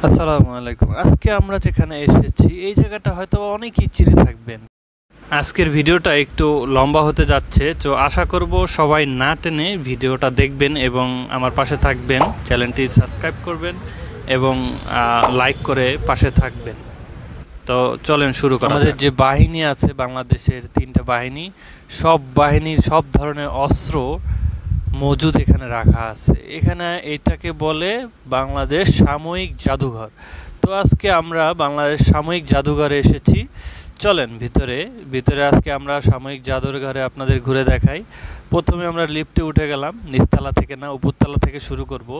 আসসালামু আলাইকুম। আজকে আমরা যেখানে এসেছি এই জায়গাটা হয়তো অনেকেই চিনে থাকবেন। আজকের ভিডিওটা একটু লম্বা হতে যাচ্ছে, তো আশা করব সবাই না টেনে ভিডিওটা দেখবেন এবং আমার পাশে থাকবেন, চ্যানেলটি সাবস্ক্রাইব করবেন এবং লাইক করে পাশে থাকবেন। তো চলেন শুরু করা যাক। আমাদের যে বাহিনী আছে বাংলাদেশের 3টা বাহিনী, সব বাহিনীর সব ধরনের অস্ত্র মজুদ এখানে রাখা আছে। এখানে এটাকে বলে বাংলাদেশ সাময়িক জাদুঘর। তো আজকে আমরা বাংলাদেশ সাময়িক জাদুঘরে এসেছি। চলেন ভিতরে আজকে আমরা সাময়িক জাদুঘরে আপনাদের ঘুরে দেখাই। প্রথমে আমরা লিফটে উঠে গেলাম, নিচতলা থেকে না উপরতলা থেকে শুরু করব,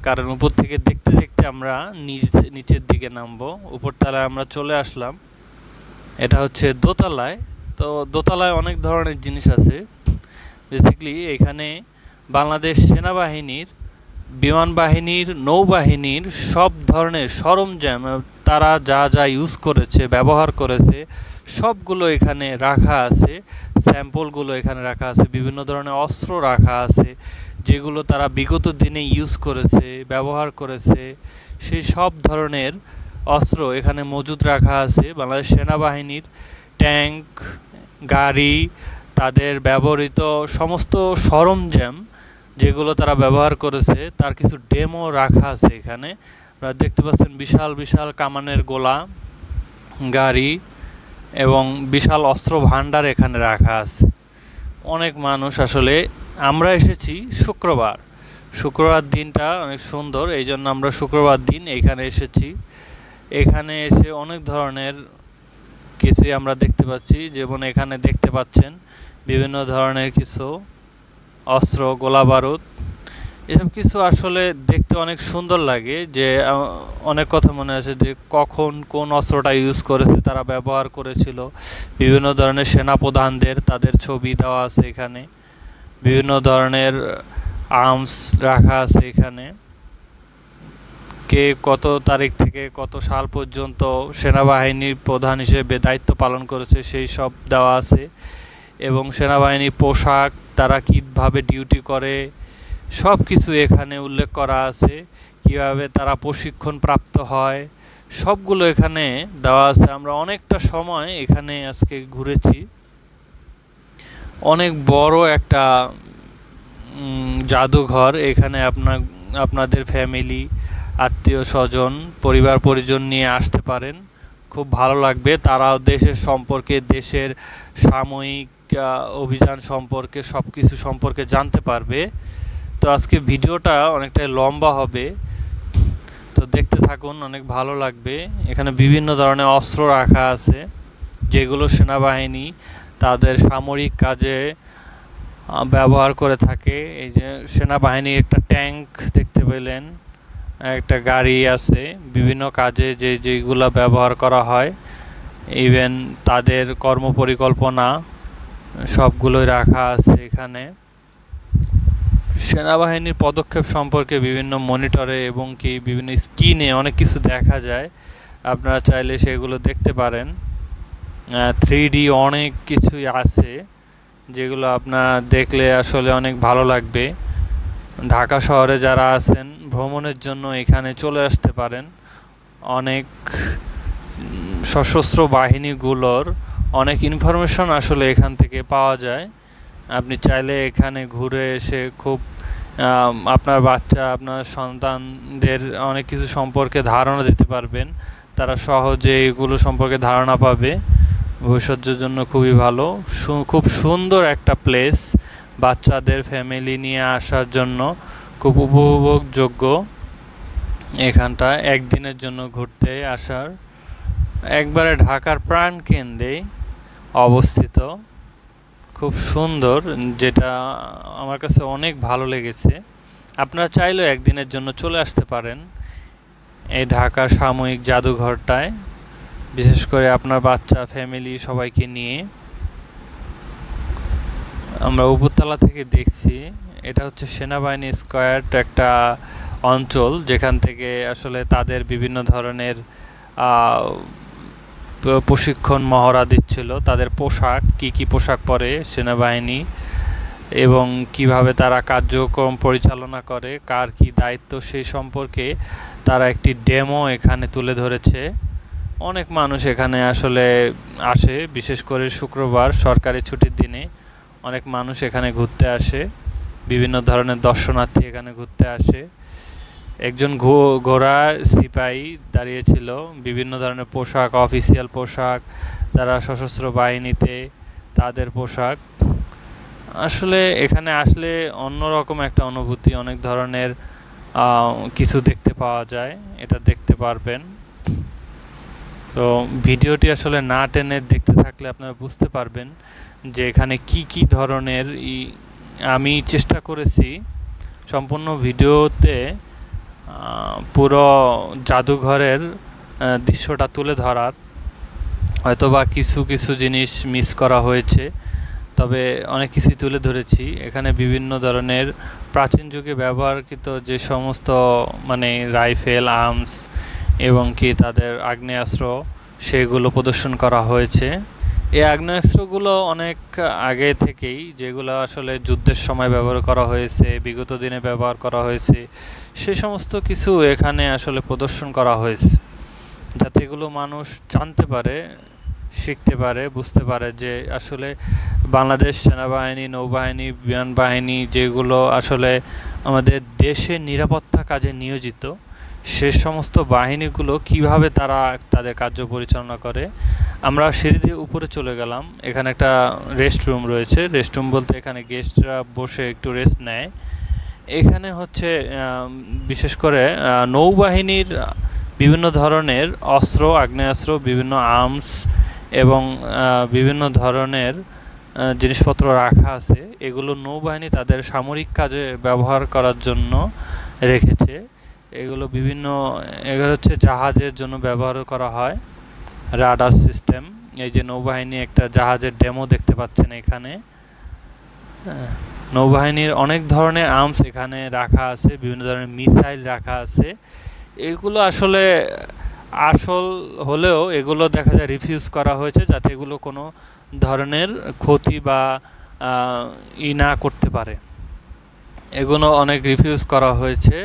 কারণ উপর থেকে দেখতে দেখতে আমরা নিচের দিকে নামবো। উপরতলায় আমরা চলে আসলাম, এটা হচ্ছে দোতলায়। তো দোতলায় অনেক ধরনের জিনিস আছে। বেসিক্যালি এখানে বাংলাদেশ সেনাবাহিনীর, বিমান বাহিনীর, নৌবাহিনীর সব ধরনের সরঞ্জাম তারা যা যা ইউজ করেছে, ব্যবহার করেছে, সবগুলো এখানে রাখা আছে। স্যাম্পলগুলো এখানে রাখা আছে। বিভিন্ন ধরনের অস্ত্র রাখা আছে যেগুলো তারা বিগত দিনে ইউজ করেছে, ব্যবহার করেছে। সেই সব ধরনের অস্ত্র এখানে মজুদ রাখা আছে। বাংলাদেশ সেনাবাহিনীর ট্যাঙ্ক, গাড়ি, তাদের ব্যবহৃত সমস্ত সরঞ্জাম যেগুলো তারা ব্যবহার করেছে তার কিছু ডেমো রাখা আছে এখানে। আপনারা দেখতে পাচ্ছেন বিশাল বিশাল কামানের গোলা, গাড়ি এবং বিশাল অস্ত্র ভাণ্ডার এখানে রাখা আছে। অনেক মানুষ, আসলে আমরা এসেছি শুক্রবার দিনটা অনেক সুন্দর, এই জন্য আমরা শুক্রবার দিন এখানে এসেছি। এখানে এসে অনেক ধরনের কিছুই আমরা দেখতে পাচ্ছি, যেমন এখানে দেখতে পাচ্ছেন বিভিন্ন ধরনের কিছু অস্ত্র, গোলা বারুদ, এসব কিছু আসলে দেখতে অনেক সুন্দর লাগে। যে অনেক কথা মনে আছে যে কখন কোন অস্ত্রটা ইউজ করেছে, তারা ব্যবহার করেছিল। বিভিন্ন ধরনের সেনাপ্রধানদের তাদের ছবি দেওয়া আছে এখানে। বিভিন্ন ধরনের আর্মস রাখা আছে এখানে। কে কত তারিখ থেকে কত সাল পর্যন্ত সেনাবাহিনীর প্রধান হিসেবে দায়িত্ব পালন করেছে সেই সব দেওয়া আছে। এবং সেনাবাহিনীর পোশাক, তারা কীভাবে ডিউটি করে, সব কিছু এখানে উল্লেখ করা আছে। কিভাবে তারা প্রশিক্ষণ প্রাপ্ত হয়, সবগুলো এখানে দেওয়া আছে। আমরা অনেকটা সময় এখানে আজকে ঘুরেছি। অনেক বড় একটা জাদুঘর। এখানে আপনাদের ফ্যামিলি, আত্মীয় স্বজন, পরিবার পরিজন নিয়ে আসতে পারেন, খুব ভালো লাগবে। তারাও দেশের সম্পর্কে, দেশের সাময়িক অভিযান সম্পর্কে, সব কিছু সম্পর্কে জানতে পারবে। তো আজকে ভিডিওটা অনেকটাই লম্বা হবে, তো দেখতে থাকুন, অনেক ভালো লাগবে। এখানে বিভিন্ন ধরনের অস্ত্র রাখা আছে যেগুলো সেনাবাহিনী তাদের সামরিক কাজে ব্যবহার করে থাকে। এই যে সেনাবাহিনীর একটা ট্যাঙ্ক দেখতে পেলেন, একটা গাড়ি আছে, বিভিন্ন কাজে যেগুলো ব্যবহার করা হয়, ইভেন তাদের কর্মপরিকল্পনা সবগুলোই রাখা আছে এখানে। সেনাবাহিনীর পদক্ষেপ সম্পর্কে বিভিন্ন মনিটরে এবং কি বিভিন্ন স্ক্রিনে অনেক কিছু দেখা যায়। আপনারা চাইলে সেগুলো দেখতে পারেন। 3D অনেক কিছুই আছে যেগুলো আপনারা দেখলে আসলে অনেক ভালো লাগবে। ঢাকা শহরে যারা আছেন ভ্রমণের জন্য এখানে চলে আসতে পারেন। অনেক সশস্ত্র বাহিনীগুলোর অনেক ইনফরমেশন আসলে এখান থেকে পাওয়া যায়। আপনি চাইলে এখানে ঘুরে এসে খুব আপনার বাচ্চা, আপনার সন্তানদের অনেক কিছু সম্পর্কে ধারণা দিতে পারবেন। তারা সহজে এগুলো সম্পর্কে ধারণা পাবে। ভবিষ্যতের জন্য খুবই ভালো, খুব সুন্দর একটা প্লেস। বাচ্চাদের ফ্যামিলি নিয়ে আসার জন্য খুব উপভোগযোগ্য। এখানটা একদিনের জন্য ঘুরতে আসার, একবারে ঢাকার প্রাণকেন্দ্রে অবস্থিত, খুব সুন্দর, যেটা আমার কাছে অনেক ভালো লেগেছে। আপনারা চাইলেও একদিনের জন্য চলে আসতে পারেন এই ঢাকা সাময়িক জাদুঘরটায়, বিশেষ করে আপনার বাচ্চা, ফ্যামিলি সবাইকে নিয়ে। আমরা উপরতলা থেকে দেখছি, এটা হচ্ছে সেনাবাহিনী স্কয়ার একটা অঞ্চল, যেখান থেকে আসলে তাদের বিভিন্ন ধরনের প্রশিক্ষণ মহড়া দিচ্ছিল। তাদের পোশাক, কি পোশাক পরে সেনাবাহিনী, এবং কিভাবে তারা কার্যক্রম পরিচালনা করে, কার কি দায়িত্ব, সেই সম্পর্কে তারা একটি ডেমো এখানে তুলে ধরেছে। অনেক মানুষ এখানে আসলে আসে, বিশেষ করে শুক্রবার সরকারি ছুটির দিনে অনেক মানুষ এখানে ঘুরতে আসে, বিভিন্ন ধরনের দর্শনার্থী এখানে ঘুরতে আসে। একজন ঘোড়া সিপাহী দাঁড়িয়েছিল, বিভিন্ন ধরনের পোশাক, অফিসিয়াল পোশাক, যারা সশস্ত্র বাহিনীতে তাদের পোশাক। আসলে এখানে আসলে অন্যরকম একটা অনুভূতি, অনেক ধরনের কিছু দেখতে পাওয়া যায়, এটা দেখতে পারবেন। তো ভিডিওটি আসলে না টেনে দেখতে থাকলে আপনারা বুঝতে পারবেন যে এখানে কি কি ধরনের আমি চেষ্টা করেছি সম্পূর্ণ ভিডিওতে পুরো জাদুঘরের দৃশ্যটা তুলে ধরার। হয়তোবা কিছু কিছু জিনিস মিস করা হয়েছে, তবে অনেক কিছুই তুলে ধরেছি। এখানে বিভিন্ন ধরনের প্রাচীন যুগে ব্যবহারকৃত যে সমস্ত মানে রাইফেল, আর্মস এবং কি তাদের আগ্নেয়াস্ত্র, সেগুলো প্রদর্শন করা হয়েছে। এই আগ্নেয়াস্ত্রগুলো অনেক আগে থেকেই, যেগুলো আসলে যুদ্ধের সময় ব্যবহার করা হয়েছে, বিগত দিনে ব্যবহার করা হয়েছে, সে সমস্ত কিছু এখানে আসলে প্রদর্শন করা হয়েছে, যাতে এগুলো মানুষ জানতে পারে, শিখতে পারে, বুঝতে পারে যে আসলে বাংলাদেশ সেনাবাহিনী, নৌবাহিনী, বিমান বাহিনী যেগুলো আসলে আমাদের দেশের নিরাপত্তা কাজে নিয়োজিত, সে সমস্ত বাহিনীগুলো কিভাবে তারা তাদের কার্য পরিচালনা করে। আমরা সিঁড়ি দিয়ে উপরে চলে গেলাম, এখানে একটা রেস্ট রুম রয়েছে। রেস্ট রুম বলতে এখানে গেস্টরা বসে একটু রেস্ট নেয়। এখানে হচ্ছে বিশেষ করে নৌবাহিনীর বিভিন্ন ধরনের অস্ত্র, আগ্নেয়াস্ত্র, বিভিন্ন আর্মস এবং বিভিন্ন ধরনের জিনিসপত্র রাখা আছে। এগুলো নৌবাহিনী তাদের সামরিক কাজে ব্যবহার করার জন্য রেখেছে। এগুলো এগুলো হচ্ছে জাহাজের জন্য ব্যবহার করা হয়, রাডার সিস্টেম। এই যে নৌবাহিনী একটা জাহাজের ডেমো দেখতে পাচ্ছেন এখানে। নৌবাহিনীর অনেক ধরনের আর্মস এখানে রাখা আছে, বিভিন্ন ধরনের মিসাইল রাখা আছে। এগুলো আসলে আসল হলেও এগুলো দেখা যায় রিফিউজ করা হয়েছে, যাতে এগুলো কোনো ধরনের ক্ষতি বা না করতে পারে। এগুলো অনেক রিফিউজ করা হয়েছে,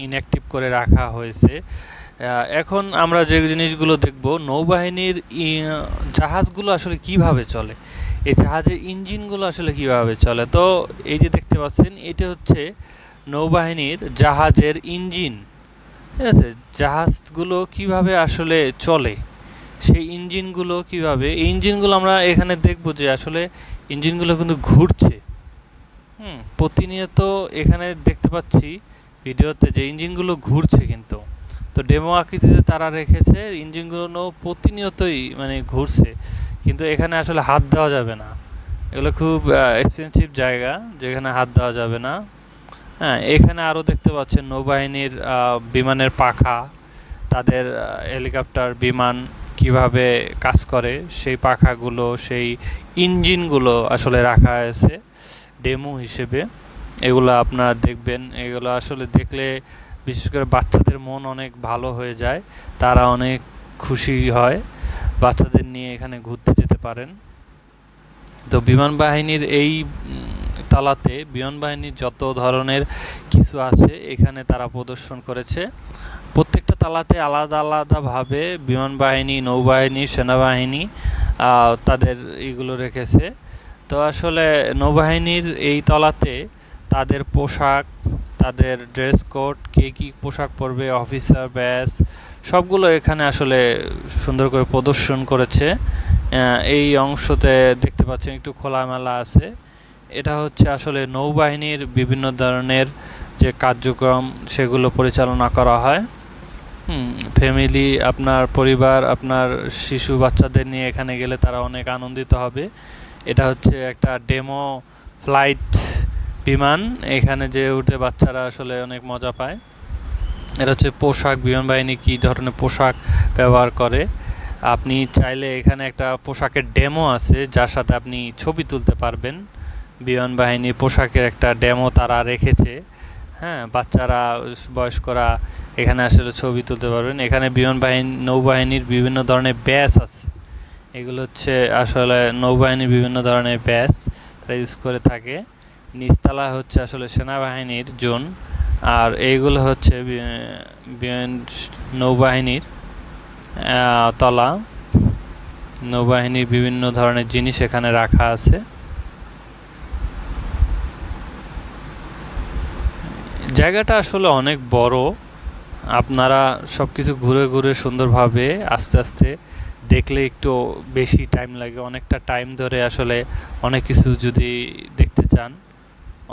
ইনঅ্যাক্টিভ করে রাখা হয়েছে। এখন আমরা যে জিনিসগুলো দেখব, নৌবাহিনীর জাহাজগুলো আসলে কিভাবে চলে, এই জাহাজের ইঞ্জিনগুলো আসলে কিভাবে চলে। তো এই যে দেখতে পাচ্ছেন, এটা হচ্ছে নৌবাহিনীর জাহাজের ইঞ্জিন, ঠিক আছে। জাহাজগুলো কিভাবে আসলে চলে, সেই ইঞ্জিনগুলো কিভাবে, এই ইঞ্জিনগুলো আমরা এখানে দেখব যে আসলে ইঞ্জিনগুলো কিন্তু ঘুরছে। প্রতিনিয়ত এখানে দেখতে পাচ্ছি ভিডিওতে যে ইঞ্জিনগুলো ঘুরছে, কিন্তু তো ডেমো আকৃতিতে তারা রেখেছে, ইঞ্জিনগুলো প্রতিনিয়তই মানে ঘুরছে, কিন্তু এখানে আসলে হাত দেওয়া যাবে না। এগুলো খুব এক্সপেন্সিভ জায়গা, যেখানে হাত দেওয়া যাবে না। হ্যাঁ, এখানে আরও দেখতে পাচ্ছেন নৌবাহিনীর বিমানের পাখা, তাদের হেলিকপ্টার, বিমান কিভাবে কাজ করে, সেই পাখাগুলো, সেই ইঞ্জিনগুলো আসলে রাখা হয়েছে ডেমো হিসেবে। এগুলো আপনারা দেখবেন, এগুলো আসলে দেখলে বিশেষ করে বাচ্চাদের মন অনেক ভালো হয়ে যায়, তারা অনেক খুশি হয়। বাচ্চাদের নিয়ে এখানে ঘুরতে যেতে পারেন। তো বিমান বাহিনীর এই তলাতে বিমান বাহিনীর যত ধরনের কিছু আছে এখানে তারা প্রদর্শন করেছে। প্রত্যেকটা তালাতে আলাদা আলাদাভাবে বিমান বাহিনী, নৌবাহিনী, সেনাবাহিনী তাদের এইগুলো রেখেছে। তো আসলে নৌবাহিনীর এই তলাতে তাদের পোশাক, তাদের ড্রেস কোড, কে কী পোশাক পরবে, অফিসার ব্যাচ, সবগুলো এখানে আসলে সুন্দর করে প্রদর্শন করেছে। এই অংশতে দেখতে পাচ্ছেন একটু খোলামেলা আছে। এটা হচ্ছে আসলে নৌবাহিনীর বিভিন্ন ধরনের যে কার্যক্রম, সেগুলো পরিচালনা করা হয়। ফ্যামিলি, আপনার পরিবার, আপনার শিশু বাচ্চাদের নিয়ে এখানে গেলে তারা অনেক আনন্দিত হবে। এটা হচ্ছে একটা ডেমো ফ্লাইট বিমান, এখানে যে উঠে বাচ্চারা আসলে অনেক মজা পায়। এটা হচ্ছে পোশাক, বিমান বাহিনী কী ধরনের পোশাক ব্যবহার করে। আপনি চাইলে এখানে একটা পোশাকের ডেমো আছে, যার সাথে আপনি ছবি তুলতে পারবেন। বিমান বাহিনীর পোশাকের একটা ডেমো তারা রেখেছে। হ্যাঁ, বাচ্চারা, বয়স্করা এখানে আসলে ছবি তুলতে পারবেন। এখানে নৌবাহিনীর বিভিন্ন ধরনের ব্যাচ আছে, এগুলো হচ্ছে আসলে নৌবাহিনীর বিভিন্ন ধরনের ব্যাচ তারা ইউজ করে থাকে। নিচতলায় হচ্ছে আসলে সেনাবাহিনীর জোন, আর এইগুলো হচ্ছে নৌবাহিনীর তলা। নৌবাহিনীর বিভিন্ন ধরনের জিনিস এখানে রাখা আছে। জায়গাটা আসলে অনেক বড়, আপনারা সব কিছু ঘুরে ঘুরে সুন্দরভাবে আস্তে আস্তে দেখলে একটু বেশি টাইম লাগে, অনেকটা টাইম ধরে আসলে অনেক কিছু যদি দেখতে চান,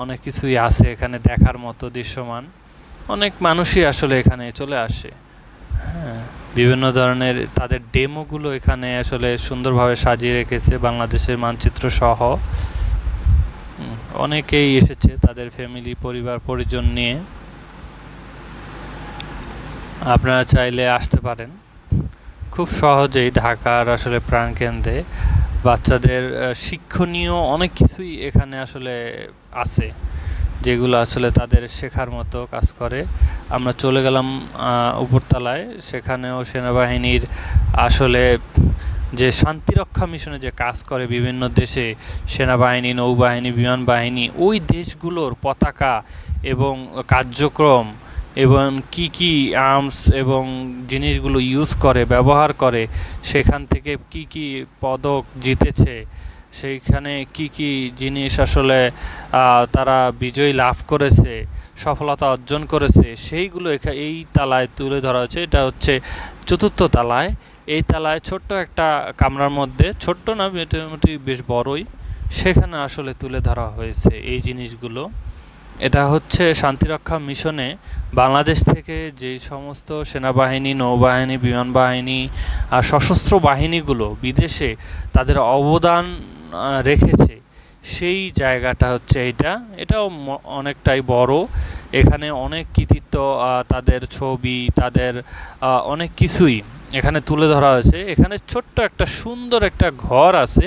অনেক কিছুই আছে এখানে দেখার মতো দৃশ্যমান। অনেক মানুষই আসলে এখানে চলে আসে। হ্যাঁ, বিভিন্ন ধরনের তাদের ডেমোগুলো এখানে আসলে সুন্দরভাবে সাজিয়ে রেখেছে বাংলাদেশের মানচিত্র সহ। অনেকেই এসেছে তাদের ফ্যামিলি, পরিবার পরিজন নিয়ে। আপনারা চাইলে আসতে পারেন খুব সহজেই ঢাকার আসলে প্রাণকেন্দ্রে। বাচ্চাদের শিক্ষণীয় অনেক কিছুই এখানে আসলে আছে, যেগুলো আসলে তাদের শেখার মতো কাজ করে। আমরা চলে গেলাম উপরতলায়, সেখানেও সেনাবাহিনীর আসলে যে শান্তিরক্ষা মিশনে যে কাজ করে বিভিন্ন দেশে সেনাবাহিনী, নৌবাহিনী, বিমান বাহিনী, ওই দেশগুলোর পতাকা এবং কার্যক্রম এবং কি কি আর্মস এবং জিনিসগুলো ইউজ করে, ব্যবহার করে, সেখান থেকে কি কি পদক জিতেছে, সেইখানে কি কি জিনিস আসলে তারা বিজয় লাভ করেছে, সফলতা অর্জন করেছে, সেইগুলো এই তালায় তুলে ধরা হয়েছে। এটা হচ্ছে চতুর্থ তালায়। এই তালায় ছোট্ট একটা কামরার মধ্যে, ছোট্ট না মোটামুটি বেশ বড়ই, সেখানে আসলে তুলে ধরা হয়েছে এই জিনিসগুলো। এটা হচ্ছে শান্তিরক্ষা মিশনে বাংলাদেশ থেকে যেই সমস্ত সেনাবাহিনী, নৌবাহিনী, বিমান বাহিনী আর সশস্ত্র বাহিনীগুলো বিদেশে তাদের অবদান রেখেছে, সেই জায়গাটা হচ্ছে এটাও অনেকটাই বড়। এখানে অনেক কৃতিত্ব, তাদের ছবি, তাদের অনেক কিছুই এখানে তুলে ধরা হয়েছে। এখানে ছোট্ট একটা সুন্দর একটা ঘর আছে,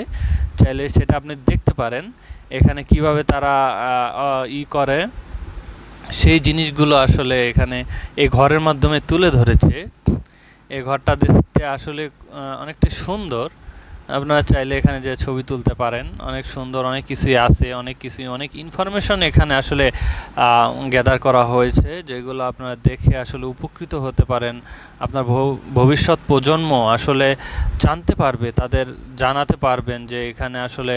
চাইলে সেটা আপনি দেখতে পারেন। এখানে কিভাবে তারা করে সেই জিনিসগুলো আসলে এখানে এই ঘরের মাধ্যমে তুলে ধরেছে। এই ঘরটা দেখতে আসলে অনেকটা সুন্দর। আপনারা চাইলে এখানে যে ছবি তুলতে পারেন, অনেক সুন্দর, অনেক কিছুই আছে, অনেক ইনফরমেশন এখানে আসলে গ্যাদার করা হয়েছে, যেগুলো আপনারা দেখে আসলে উপকৃত হতে পারেন। আপনার ভবিষ্যৎ প্রজন্ম আসলে জানতে পারবে, তাদের জানাতে পারবেন যে এখানে আসলে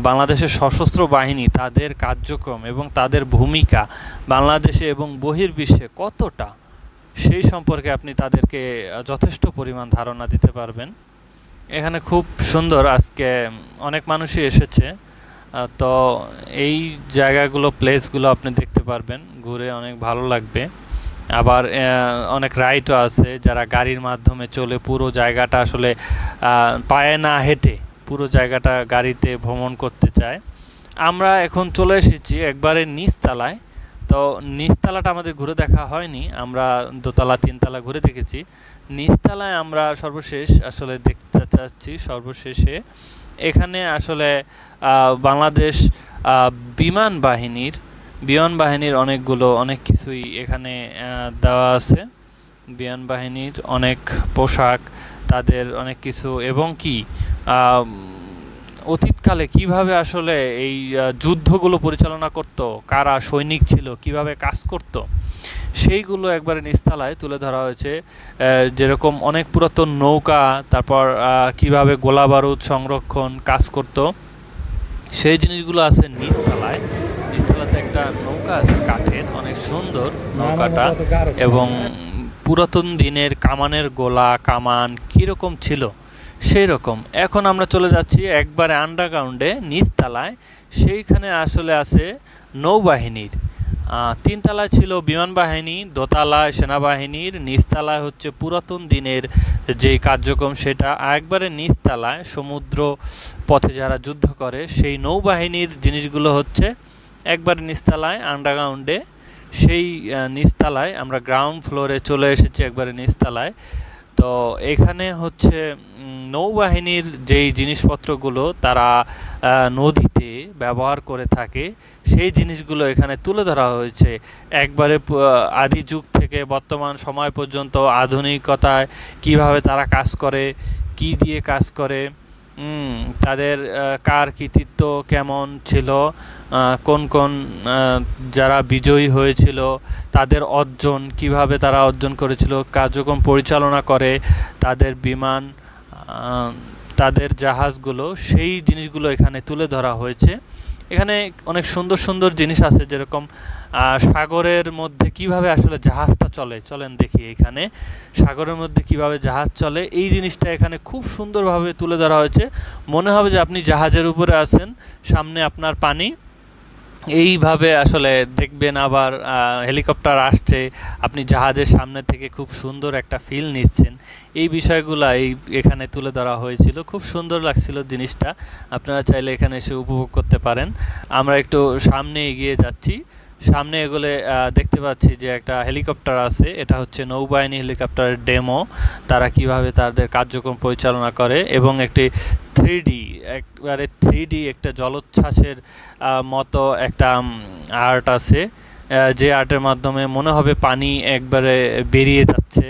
বাংলাদেশের সশস্ত্র বাহিনী, তাদের কার্যক্রম এবং তাদের ভূমিকা বাংলাদেশে এবং বহির্বিশ্বে কতটা, সেই সম্পর্কে আপনি তাদেরকে যথেষ্ট পরিমাণ ধারণা দিতে পারবেন। এখানে খুব সুন্দর, আজকে অনেক মানুষই এসেছে, তো এই জায়গাগুলো, প্লেসগুলো আপনি দেখতে পারবেন, ঘুরে অনেক ভালো লাগবে। আবার অনেক রাইডও আছে, যারা গাড়ির মাধ্যমে চলে পুরো জায়গাটা আসলে পায়ে না হেঁটে পুরো জায়গাটা গাড়িতে ভ্রমণ করতে চায়। আমরা এখন চলে এসেছি একবারে নিচতলায়। তো নিচতলাটা আমাদের ঘুরে দেখা হয়নি, আমরা দোতলা তিনতলা ঘুরে দেখেছি। নিচতলায় আমরা সর্বশেষ আসলে দেখতে চাচ্ছি। সর্বশেষে এখানে আসলে বাংলাদেশ বিমান বাহিনীর অনেক কিছুই এখানে দেওয়া আছে। বিমান বাহিনীর অনেক পোশাক, তাদের অনেক কিছু, এবং কি অতীতকালে কিভাবে আসলে এই যুদ্ধগুলো পরিচালনা করত, কারা সৈনিক ছিল, কিভাবে কাজ করত, সেইগুলো একবারে নিচতলায় তুলে ধরা হয়েছে। যেরকম অনেক পুরাতন নৌকা, তারপর কিভাবে গোলা বারুদ সংরক্ষণ কাজ করত, সেই জিনিসগুলো আছে নিচতলায়। নিচতলাতে একটা নৌকা আছে কাঠের, অনেক সুন্দর নৌকাটা, এবং পুরাতন দিনের কামানের গোলা, কামান কীরকম ছিল সেই রকম। এখন আমরা চলে যাচ্ছি একবারে আন্ডারগ্রাউন্ডে নিচতলায়, সেইখানে আসলে আছে নৌবাহিনীর। তিনতলায় ছিল বিমান বাহিনী, দোতলায় সেনাবাহিনীর, নিচতলায় হচ্ছে পুরাতন দিনের যে কার্যক্রম সেটা, একবারে নিচতলায় সমুদ্র পথে যারা যুদ্ধ করে সেই নৌবাহিনীর জিনিসগুলো হচ্ছে একবারে নিচতলায় আন্ডারগ্রাউন্ডে। সেই নিচতলায় আমরা গ্রাউন্ড ফ্লোরে চলে এসেছি, একবারে নিচতলায়। তো এখানে হচ্ছে নৌবাহিনীর যেই জিনিসপত্রগুলো তারা নদীতে ব্যবহার করে থাকে, সেই জিনিসগুলো এখানে তুলে ধরা হয়েছে। একবারে আদি যুগ থেকে বর্তমান সময় পর্যন্ত আধুনিকতায় কিভাবে তারা কাজ করে, কি দিয়ে কাজ করে, তাদের কার কৃতিত্ব কেমন ছিল, কোন কোন যারা বিজয়ী হয়েছিল তাদের অর্জন কিভাবে তারা অর্জন করেছিল, কার্যক্রম পরিচালনা করে তাদের বিমান, তাদের জাহাজগুলো, সেই জিনিসগুলো এখানে তুলে ধরা হয়েছে। এখানে অনেক সুন্দর সুন্দর জিনিস আছে, যেরকম সাগরের মধ্যে কিভাবে আসলে জাহাজটা চলে, চলেন দেখি এখানে সাগরের মধ্যে কিভাবে জাহাজ চলে, এই জিনিসটা এখানে খুব সুন্দরভাবে তুলে ধরা হয়েছে। মনে হবে যে আপনি জাহাজের উপরে আছেন, সামনে আপনার পানি, এইভাবে আসলে দেখবেন। আবার হেলিকপ্টার আসছে, আপনি জাহাজের সামনে থেকে খুব সুন্দর একটা ফিল নিচ্ছেন। এই বিষয়গুলো এখানে তুলে ধরা হয়েছিল, খুব সুন্দর লাগছিল জিনিসটা। আপনারা চাইলে এখানে এসে উপভোগ করতে পারেন। আমরা একটু সামনে এগিয়ে যাচ্ছি, সামনে এগোলে দেখতে পাচ্ছি যে একটা হেলিকপ্টার আছে, এটা হচ্ছে নৌবাহিনী হেলিকপ্টারের ডেমো, তারা কিভাবে তাদের কার্যক্রম পরিচালনা করে। এবং একটি 3D, একবারে 3D একটা জলোচ্ছ্বাসের মতো একটা আর্ট আছে, যে আর্টের মাধ্যমে মনে হবে পানি একবারে বেরিয়ে যাচ্ছে,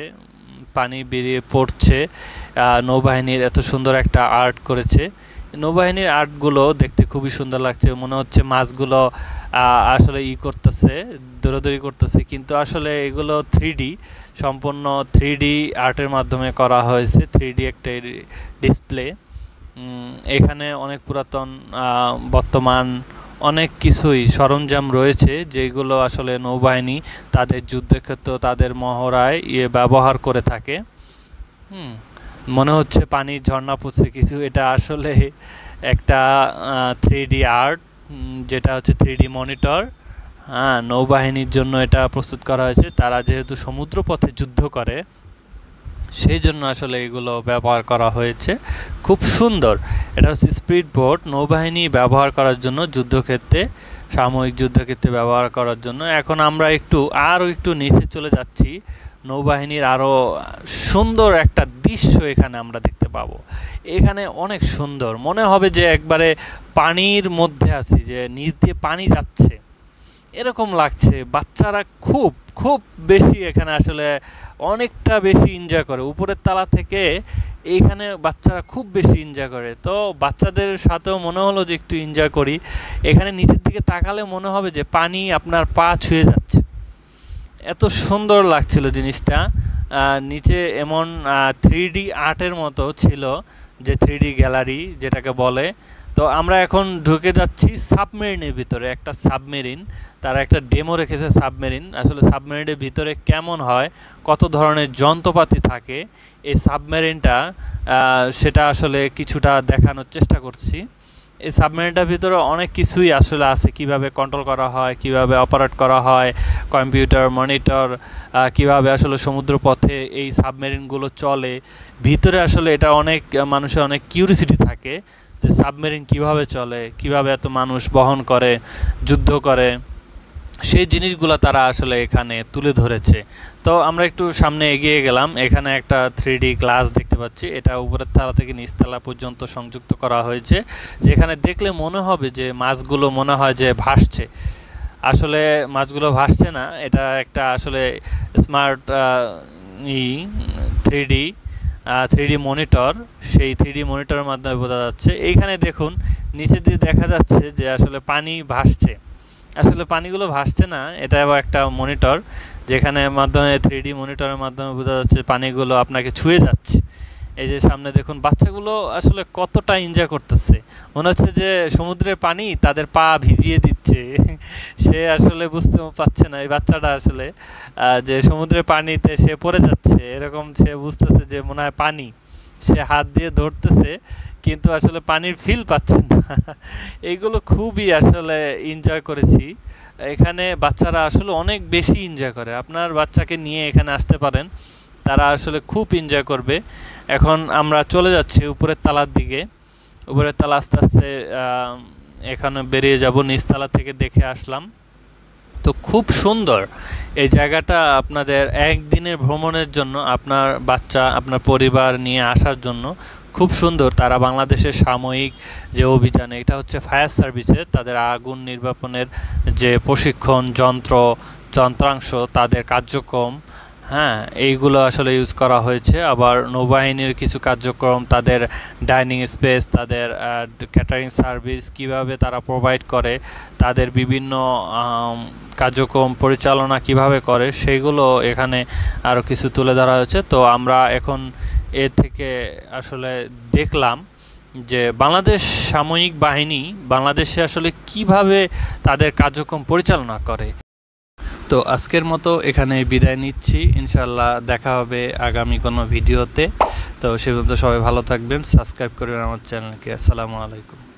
পানি বেরিয়ে পড়ছে। নৌবাহিনীর এত সুন্দর একটা আর্ট করেছে। নৌবাহিনীর আর্টগুলো দেখতে খুবই সুন্দর লাগছে, মনে হচ্ছে মাছগুলো আসলে করতেছে, দৌড়াদৌড়ি করতেছে, কিন্তু আসলে এগুলো 3D, সম্পূর্ণ 3D আর্টের মাধ্যমে করা হয়েছে, 3D একটা ডিসপ্লে। এখানে অনেক পুরাতন বর্তমান অনেক কিছুই সরঞ্জাম রয়েছে, যেগুলো আসলে নৌবাহিনী তাদের যুদ্ধক্ষেত্র, তাদের মহড়ায় ব্যবহার করে থাকে। মনে হচ্ছে পানির ঝর্ণা পড়ছে কিছু, এটা আসলে একটা 3D আর্ট, যেটা হচ্ছে 3D মনিটর। নৌবাহিনীর জন্য এটা প্রস্তুত করা হয়েছে, তারা যেহেতু সমুদ্রপথে যুদ্ধ করে সেই জন্য আসলে এগুলো ব্যবহার করা হয়েছে, খুব সুন্দর। এটা হচ্ছে স্পিড বোট, নৌবাহিনী ব্যবহার করার জন্য যুদ্ধক্ষেত্রে, সাময়িক যুদ্ধক্ষেত্রে ব্যবহার করার জন্য। এখন আমরা আরও একটু নিচে চলে যাচ্ছি, নৌবাহিনীর আরও সুন্দর একটা দৃশ্য এখানে আমরা দেখতে পাবো। এখানে অনেক সুন্দর, মনে হবে যে একবারে পানির মধ্যে আছি, যে নিচ দিয়ে পানি যাচ্ছে এরকম লাগছে। বাচ্চারা খুব খুব বেশি এখানে আসলে অনেকটা বেশি এনজয় করে, উপরের তালা থেকে এইখানে বাচ্চারা খুব বেশি এনজয় করে। তো বাচ্চাদের সাথেও মনে হলো যে একটু এনজয় করি। এখানে নিচের দিকে তাকালে মনে হবে যে পানি আপনার পা ছুঁয়ে যাচ্ছে, এত সুন্দর লাগছিল জিনিসটা। নিচে এমন 3D আর্টের মতো ছিল, যে 3D গ্যালারি যেটাকে বলে। তো আমরা এখন ঢুকে যাচ্ছি সাবমেরিনের ভিতরে, একটা সাবমেরিন, তারা একটা ডেমো রেখেছে সাবমেরিন। আসলে সাবমেরিনের ভিতরে কেমন হয়, কত ধরনের যন্ত্রপাতি থাকে এই সাবমেরিনটা, সেটা আসলে কিছুটা দেখানোর চেষ্টা করছি। এই সাবমেরিনটার ভিতরে অনেক কিছুই আসলে আছে, কিভাবে কন্ট্রোল করা হয়, কিভাবে অপারেট করা হয়, কম্পিউটার, মনিটর, কিভাবে আসলে সমুদ্রপথে এই সাবমেরিনগুলো চলে। ভিতরে আসলে এটা অনেক মানুষের অনেক কিউরিসিটি থাকে যে সাবমেরিন কিভাবে চলে, কিভাবে এত মানুষ বহন করে, যুদ্ধ করে, সেই জিনিসগুলো তারা আসলে এখানে তুলে ধরেছে। তো আমরা একটু সামনে এগিয়ে গেলাম, এখানে একটা 3D গ্লাস দেখতে পাচ্ছি, এটা উপরের তালা থেকে নিচতলা পর্যন্ত সংযুক্ত করা হয়েছে, যেখানে দেখলে মনে হবে যে মাছগুলো মনে হয় যে ভাসছে। আসলে মাছগুলো ভাসছে না, এটা একটা আসলে স্মার্ট 3D মনিটর, সেই 3D মনিটরের মাধ্যমে বোঝা যাচ্ছে। এইখানে দেখুন নিচে দিয়ে দেখা যাচ্ছে যে আসলে পানি ভাসছে, আসলে পানিগুলো ভাসছে না, এটা একটা মনিটর, যেখানে মাধ্যমে 3D মনিটরের মাধ্যমে বোঝা যাচ্ছে পানিগুলো আপনাকে ছুঁয়ে যাচ্ছে। এই যে সামনে দেখুন বাচ্চাগুলো আসলে কতটা এনজয় করতেছে, মনে হচ্ছে যে সমুদ্রের পানি তাদের পা ভিজিয়ে দিচ্ছে। সে আসলে বুঝতে পারছে না, এই বাচ্চাটা আসলে যে সমুদ্রের পানিতে সে পড়ে যাচ্ছে, এরকম সে বুঝতেছে যে মনে হয় পানি, সে হাত দিয়ে ধরতেছে কিন্তু আসলে পানির ফিল পাচ্ছে না। এইগুলো খুবই আসলে এনজয় করেছি। এখানে বাচ্চারা আসলে অনেক বেশি এনজয় করে, আপনার বাচ্চাকে নিয়ে এখানে আসতে পারেন, তারা আসলে খুব এনজয় করবে। এখন আমরা চলে যাচ্ছি উপরের তালার দিকে, উপরের তালা আস্তে আস্তে এখানে বেরিয়ে যাব, নিচতলা থেকে দেখে আসলাম। তো খুব সুন্দর এই জায়গাটা, আপনাদের একদিনের ভ্রমণের জন্য, আপনার বাচ্চা আপনার পরিবার নিয়ে আসার জন্য খুব সুন্দর। তারা বাংলাদেশের সাময়িক যে অভিযানে, এটা হচ্ছে ফায়ার সার্ভিসের, তাদের আগুন নির্বাপনের যে প্রশিক্ষণ, যন্ত্রাংশ, তাদের কার্যক্রম, হ্যাঁ, এইগুলো আসলে ইউজ করা হয়েছে। আবার নৌবাহিনীর কিছু কার্যক্রম, তাদের ডাইনিং স্পেস, তাদের ক্যাটারিং সার্ভিস কিভাবে তারা প্রোভাইড করে, তাদের বিভিন্ন কার্যক্রম পরিচালনা কিভাবে করে, সেইগুলো এখানে আরও কিছু তুলে ধরা হয়েছে। তো আমরা এখন এ থেকে আসলে দেখলাম যে বাংলাদেশ সামরিক বাহিনী বাংলাদেশে আসলে কিভাবে তাদের কার্যক্রম পরিচালনা করে। তো আজকের মতো এখানে বিদায় নিচ্ছি, ইনশাল্লাহ দেখা হবে আগামী কোনো ভিডিওতে। তো সে পর্যন্ত সবাই ভালো থাকবেন, সাবস্ক্রাইব করবেন আমার চ্যানেলকে। আসসালামু আলাইকুম।